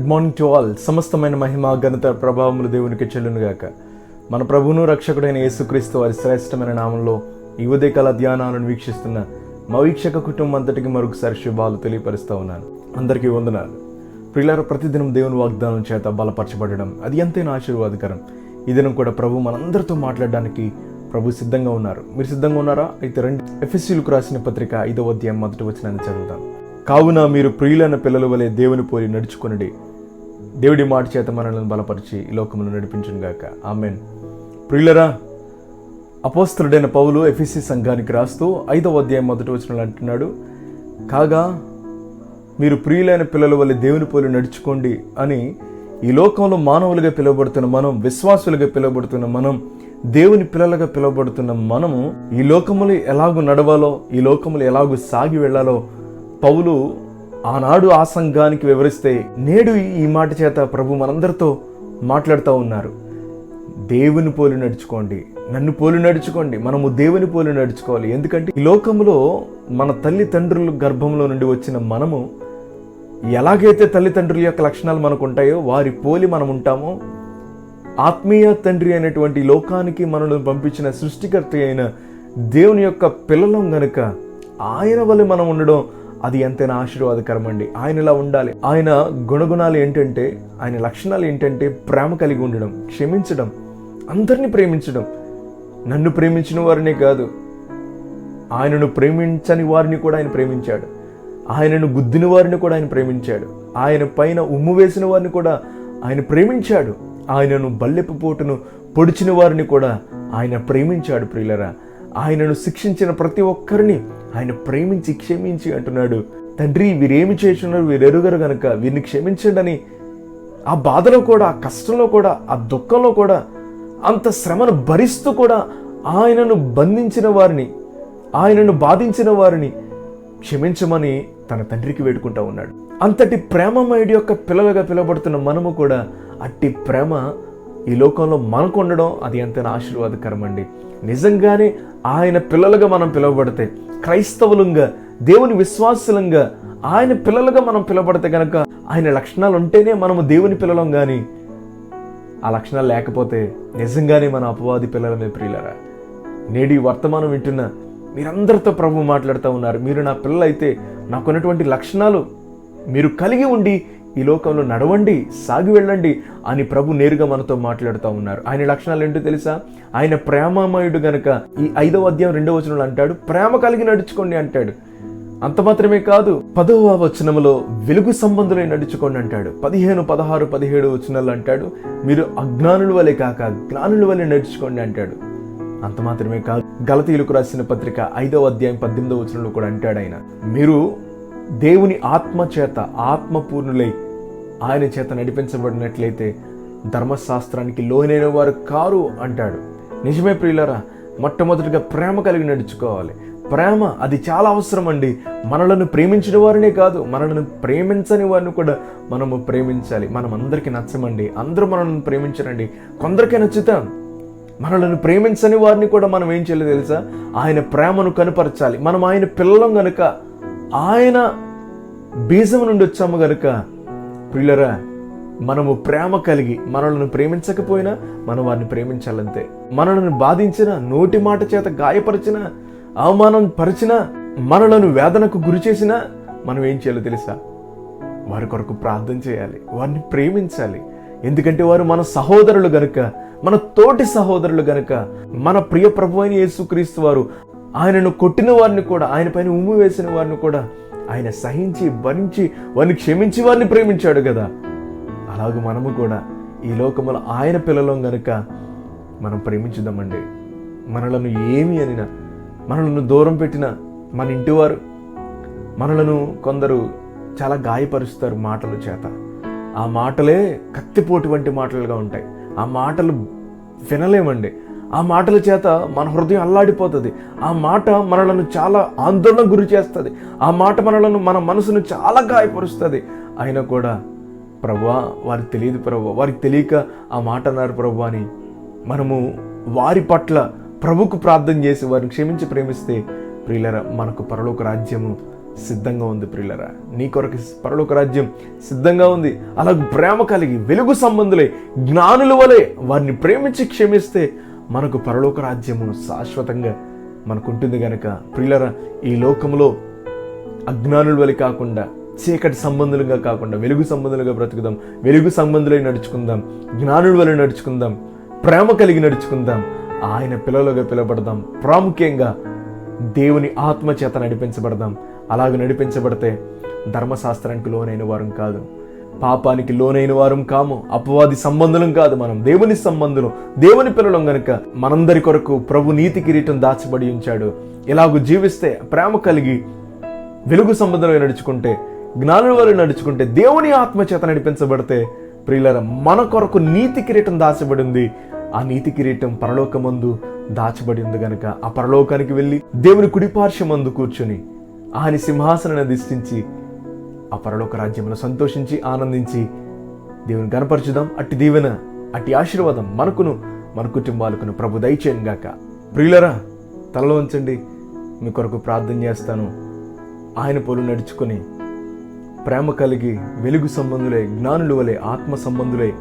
Morning to all. సమస్తమైన మహిమ ఘనత ప్రభావములు దేవునికి చెల్లునుగాక. మన ప్రభువును రక్షకుడైన యేసుక్రీస్తు వారి శ్రేష్టమైన నామంలో ఈ ఉదయకాల ధ్యానాలను వీక్షిస్తున్న మా వీక్షక కుటుంబం అంతటికి మరొకసారి శుభాలు తెలియపరుస్తూ ఉన్నాను. అందరికీ వందనాలు. ప్రియులారా, ప్రతిదినం దేవుని వాగ్దానం చేత బలపరచబడడం అది ఎంతైనా ఆశీర్వాదకరం. ఈ దినం కూడా ప్రభు మనందరితో మాట్లాడడానికి ప్రభు సిద్ధంగా ఉన్నారు. మీరు సిద్ధంగా ఉన్నారా? అయితే రండి, ఎఫెసీయులకు రాసిన పత్రిక 5వ అధ్యాయం 1వ వచనాన్ని చదువుతాం. కావున మీరు ప్రియులైన పిల్లల వలె దేవుని పోలి నడుచుకొనుడి. దేవుడి మాట చేత మనల్ని బలపరిచి ఈ లోకమును నడిపించును గాక. ఆమేన్. ప్రియులరా, అపోస్తలుడైన పౌలు ఎఫెసీ సంఘానికి రాస్తూ 5వ అధ్యాయం 1వ వచనంలో అంటున్నాడు, కాగా మీరు ప్రియులైన పిల్లల వలె దేవుని పోలి నడుచుకోండి అని. ఈ లోకంలో మానవులుగా పిలువబడుతున్న మనం, విశ్వాసులుగా పిలువబడుతున్న మనం, దేవుని పిల్లలుగా పిలువబడుతున్న మనము ఈ లోకములు ఎలాగూ నడవాలో, ఈ లోకములు ఎలాగూ సాగి వెళ్లాలో పౌలు ఆనాడు ఆ సంఘానికి వివరిస్తే, నేడు ఈ మాట చేత ప్రభు మనందరితో మాట్లాడుతూ ఉన్నారు. దేవుని పోలి నడుచుకోండి, నన్ను పోలి నడుచుకోండి. మనము దేవుని పోలి నడుచుకోవాలి. ఎందుకంటే ఈ లోకంలో మన తల్లిదండ్రుల గర్భంలో నుండి వచ్చిన మనము ఎలాగైతే తల్లిదండ్రుల యొక్క లక్షణాలు మనకు ఉంటాయో వారి పోలి మనం ఉంటామో, ఆత్మీయ తండ్రి అయినటువంటి లోకానికి మనల్ని పంపించిన సృష్టికర్త అయిన దేవుని యొక్క పిల్లలం గనుక ఆయన వల్ల మనం ఉండడం అది ఎంతైనా ఆశీర్వాదకరం అండి. ఆయనలా ఉండాలి. ఆయన గుణగుణాలు ఏంటంటే, ఆయన లక్షణాలు ఏంటంటే ప్రేమ కలిగి ఉండడం, క్షమించడం, అందరినీ ప్రేమించడం. నన్ను ప్రేమించిన వారినే కాదు, ఆయనను ప్రేమించని వారిని కూడా ఆయన ప్రేమించాడు. ఆయనను గుద్దిన వారిని కూడా ఆయన ప్రేమించాడు. ఆయన పైన ఉమ్ము వేసిన వారిని కూడా ఆయన ప్రేమించాడు. ఆయనను బల్లెపు పోటును పొడిచిన వారిని కూడా ఆయన ప్రేమించాడు. ప్రియులరా, ఆయనను శిక్షించిన ప్రతి ఒక్కరిని ఆయన ప్రేమించి క్షమించి అంటున్నాడు, తండ్రి వీరేమి చేస్తున్నారు వీరు ఎరుగరు గనుక వీరిని క్షమించండి అని. ఆ బాధలో కూడా, ఆ కష్టంలో కూడా, ఆ దుఃఖంలో కూడా, అంత శ్రమను భరిస్తూ కూడా ఆయనను బంధించిన వారిని, ఆయనను బాధించిన వారిని క్షమించమని తన తండ్రికి వేడుకుంటూ ఉన్నాడు. అంతటి ప్రేమమయుడి యొక్క పిల్లలుగా పిలువబడుతున్న మనము కూడా అట్టి ప్రేమ ఈ లోకంలో మనకు ఉండడం అది ఎంతైనా ఆశీర్వాదకరం అండి. నిజంగానే ఆయన పిల్లలుగా మనం పిలువబడితే, క్రైస్తవులంగా, దేవుని విశ్వాసులంగా ఆయన పిల్లలుగా మనం పిలువబడితే కనుక ఆయన లక్షణాలు ఉంటేనే మనము దేవుని పిల్లలం. కానీ ఆ లక్షణాలు లేకపోతే నిజంగానే మన అపవాది పిల్లలమే. ప్రియులరా, నేడి వర్తమానం వింటున్న మీరందరితో ప్రభు మాట్లాడుతూ ఉన్నారు. మీరు నా పిల్లలైతే నాకున్నటువంటి లక్షణాలు మీరు కలిగి ఉండి ఈ లోకంలో నడవండి, సాగి వెళ్ళండి అని ప్రభు నేరుగా మనతో మాట్లాడుతూ ఉన్నారు. ఆయన లక్షణాలు ఏంటో తెలుసా? ఆయన ప్రేమమయుడు గనక ఈ 5వ అధ్యాయం 2వ వచనంలో అంటాడు, ప్రేమ కలిగి నడుచుకోండి అంటాడు. అంత మాత్రమే కాదు, 10వ వచనంలో వెలుగు సంబంధులై నడుచుకోండి అంటాడు. 15, 16, 17 వచనాలు అంటాడు, మీరు అజ్ఞానుల వలె కాక జ్ఞానుల వలె నడుచుకోండి అంటాడు. అంత మాత్రమే కాదు, గలతీయులకు రాసిన పత్రిక 5వ అధ్యాయం 18వ వచనంలో కూడా అంటాడు ఆయన, మీరు దేవుని ఆత్మ చేత ఆత్మపూర్ణులై ఆయన చేత నడిపించబడినట్లయితే ధర్మశాస్త్రానికి లోనైన వారు కారు అంటాడు. నిజమే ప్రియులారా, మొట్టమొదటిగా ప్రేమ కలిగి నడుచుకోవాలి. ప్రేమ అది చాలా అవసరం అండి. మనలను ప్రేమించిన వారినే కాదు, మనలను ప్రేమించని వారిని కూడా మనము ప్రేమించాలి. మనం అందరికీ నచ్చమండి, అందరూ మనల్ని ప్రేమించరండి, కొందరికే నచ్చుతాం. మనలను ప్రేమించని వారిని కూడా మనం ఏం చేయాలి తెలుసా? ఆయన ప్రేమను కనుపరచాలి. మనం ఆయన పిల్లలం గనుక, ఆయన బీజం నుండి వచ్చాము గనుక ప్రియులరా, మనము ప్రేమ కలిగి, మనలను ప్రేమించకపోయినా మనం వారిని ప్రేమించాలంతే. మనలను బాధించిన, నోటి మాట చేత గాయపరిచిన, అవమానం పరిచిన, మనలను వేదనకు గురి చేసినా మనం ఏం చేయాలో తెలుసా? వారి కొరకు ప్రార్థన చేయాలి, వారిని ప్రేమించాలి. ఎందుకంటే వారు మన సహోదరులు గనుక, మన తోటి సహోదరులు గనుక. మన ప్రియ ప్రభు అయిన యేసుక్రీస్తు వారు ఆయనను కొట్టిన వారిని కూడా, ఆయన పైన ఉమ్ము వేసిన వారిని కూడా ఆయన సహించి, భరించి, వారిని క్షమించి వారిని ప్రేమించాడు కదా. అలాగే మనము కూడా ఈ లోకములో ఆయన పిల్లలం గనుక మనం ప్రేమించుదామండి. మనలను ఏమి అనినా, మనలను దూరం పెట్టిన మన ఇంటివారు, మనలను కొందరు చాలా గాయపరుస్తారు మాటల చేత. ఆ మాటలే కత్తిపోటు వంటి మాటలుగా ఉంటాయి. ఆ మాటలు వినలేమండి. ఆ మాటల చేత మన హృదయం అల్లాడిపోతుంది. ఆ మాట మనలను చాలా ఆందోళన గురి చేస్తుంది. ఆ మాట మన మనసును చాలా గాయపరుస్తుంది. అయినా కూడా ప్రభువా, వారికి తెలియదు ప్రభువా, వారికి తెలియక ఆ మాట అన్నారు ప్రభువా అని మనము వారి పట్ల ప్రభుకు ప్రార్థన చేసి వారిని క్షమించి ప్రేమిస్తే ప్రియులరా, మనకు పరలోక రాజ్యము సిద్ధంగా ఉంది ప్రియులరా. నీ కొరకు పరలోక రాజ్యం సిద్ధంగా ఉంది. అలాగే ప్రేమ కలిగి వెలుగు సంబంధులై జ్ఞానుల వలె వారిని ప్రేమించి క్షమిస్తే మనకు పరలోక రాజ్యము శాశ్వతంగా మనకుంటుంది గనక ప్రియులరా, ఈ లోకంలో అజ్ఞానుల వలె కాకుండా, చీకటి సంబంధులుగా కాకుండా వెలుగు సంబంధులుగా బ్రతుకుదాం. వెలుగు సంబంధులై నడుచుకుందాం, జ్ఞానుల వలె నడుచుకుందాం, ప్రేమ కలిగి నడుచుకుందాం, ఆయన పిల్లలుగా పిలబడదాం. ప్రాముఖ్యంగా దేవుని ఆత్మ చేత నడిపించబడదాం. అలాగ నడిపించబడితే ధర్మశాస్త్రానికి లోనైన వారం కాదు, పాపానికి లోనైన వారం కాము, అపవాది సంబంధులం కాదు, మనం దేవుని సంబంధులం, దేవుని పిల్లలం గనుక మనందరి కొరకు ప్రభు నీతి కిరీటం దాచబడి ఉంచాడు. ఇలాగూ జీవిస్తే, ప్రేమ కలిగి వెలుగు సంబంధంగా నడుచుకుంటే, జ్ఞానుల వలె నడుచుకుంటే, దేవుని ఆత్మ చేత నడిపించబడితే ప్రియులారా, మన కొరకు నీతి కిరీటం దాచబడింది. ఆ నీతి కిరీటం పరలోకమందు దాచబడి ఉంది గనక ఆ పరలోకానికి వెళ్ళి దేవుని కుడిపార్శ్వమందు కూర్చొని ఆయన సింహాసనాన్ని అధిష్ఠించి ఆ పరలోక రాజ్యంలో సంతోషించి ఆనందించి దేవుని గణపరచుదాం. అట్టి దీవెన, అట్టి ఆశీర్వాదం మనకును మన కుటుంబాలకును ప్రభు దయచేయను గాక. ప్రియులరా, తలలో ఉంచండి, మీ కొరకు ప్రార్థన చేస్తాను. ఆయన పోలు నడుచుకొని ప్రేమ కలిగి వెలుగు సంబంధులై జ్ఞానుల వలె ఆత్మ సంబంధులై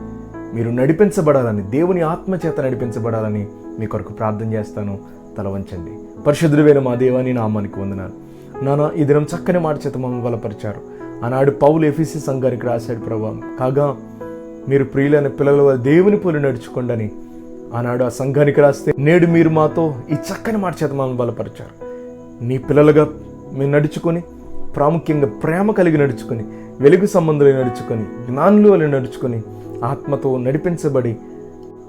మీరు నడిపించబడాలని, దేవుని ఆత్మ చేత నడిపించబడాలని మీ కొరకు ప్రార్థన చేస్తాను. తల వంచండి. పరిశుద్ధుడైన మా దేవాని నామానికి వందనాలు. నాన్న, ఈ దినం చక్కని మాట చేత మమ్మల్ని బలపరిచారు. ఆనాడు పౌలు ఎఫెసీ సంఘానికి రాశాడు ప్రభావం కాగా మీరు ప్రియులైన పిల్లల వల్ల దేవుని పోలి నడుచుకోండి ఆనాడు ఆ సంఘానికి రాస్తే, నేడు మీరు మాతో ఈ చక్కని మాట చేత మమ్మల్ని బలపరిచారు. నీ పిల్లలుగా మేము నడుచుకొని, ప్రాముఖ్యంగా ప్రేమ కలిగి నడుచుకొని, వెలుగు సంబంధులు నడుచుకొని, జ్ఞానులు వల్ల నడుచుకొని, ఆత్మతో నడిపించబడి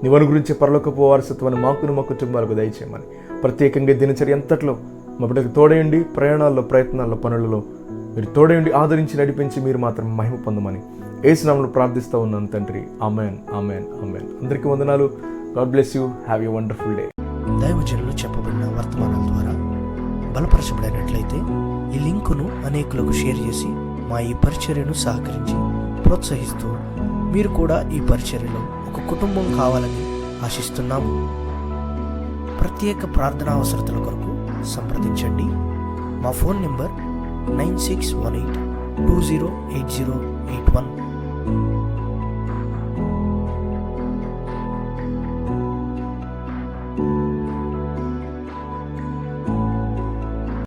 నివను గురించి పరలోకపు వారసత్వాన్ని మాకును మా కుటుంబాలకు దయచేయమని, ప్రత్యేకంగా దినచర్య అంతట్లో మా బిడ్డకు తోడేయండి. ప్రయాణాల్లో, ప్రయత్నాల్లో, పనులలో మీరు తోడేయండి, ఆదరించి నడిపించి మీరు మాత్రం మహిమ పొందమని యేసు నామములో ప్రార్థిస్తూ ఉన్నాను తండ్రి. Amen, amen, amen. అందరికీ వందనాలు. God bless you. Have a wonderful day. దైవజనులు చెప్పబడిన వర్తమానాల ద్వారా బలపరచబడినట్లయితే ఈ లింకును అనేకులకు షేర్ చేసి మా ఈ పరిచర్యను సహకరించి ప్రోత్సహిస్తూ మీరు కూడా ఈ పరిచర్యలో ఒక కుటుంబం కావాలని ఆశిస్తున్నాము. ప్రత్యేక ప్రార్థనా అవసరతల కొరకు సంప్రదించండి. మా ఫోన్ నెంబర్ 9618208081.